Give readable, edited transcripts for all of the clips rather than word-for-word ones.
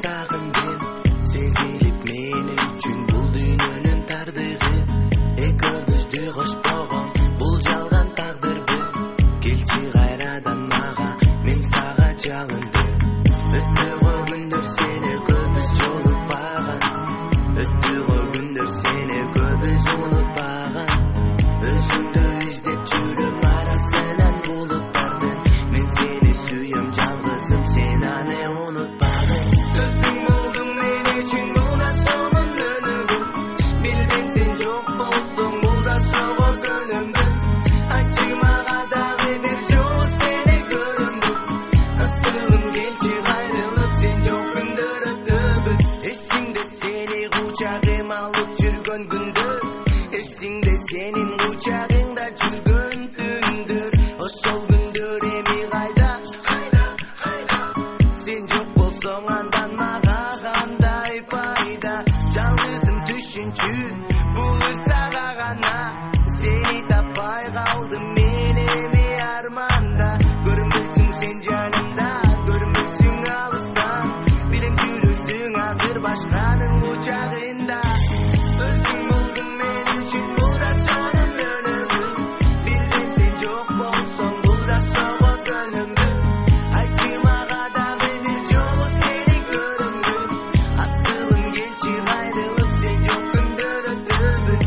сагындым сезилип мен үчүн бул дүйнөнүн тардыгы экөөбүздү кошпогон бул жалган тагдырбы келчи кайрадан мага мен сага жалындым өттөгө күндөр сени көбүз жолукпаган өттөгө күндөр сени көбүз унутпаган өзүңдү издеп жүрөм арасынан булуттардын мен сени сүйөм жалгызым сен аны унутпагын өзүң болдуң мен үчүн бул да сонун өнүгүү билбем сен жок болсоң бул да сого көнөмбү айтчы мага дагы бир жолу сени көрөмбү асылым келчи кайрылып сен жок күндөр өтөбү эсиңде сени кучагыма алып жүргөн күндөр эсиңде сенин кучагыңда жүргөн түндөр ошол күндөр эми кайда сен жок болсоң андан мага кандай пайда жалгызым түшүнчү бул сага гана сени таппай калдым мен эми арманда көрүнбөйсүң сен жанымда көрүнбөйсүң алыстан билем жүрөсүң азыр башканын кучагында өзүң болдуң мен үчүн бул да сонун өнүгүү билбем сен жок болсоң бул да сого көнөмбү айтчы мага дагы бир жолу сени көрөмбү асылым келчи кайрылып сен жок күндөр өтөбү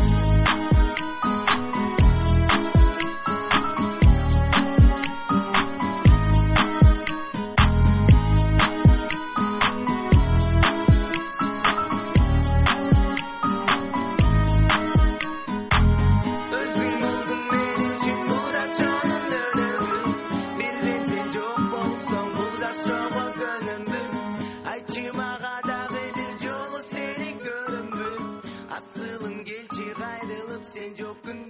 өзүң болдуң мен үчүн бул да сонун өнүгүү билбем сен жок болсоң бул да сого көнөмбү айтчы мага дагы бир жолу сени көрөмбү асылым келчи кайрылып сен жок күндөр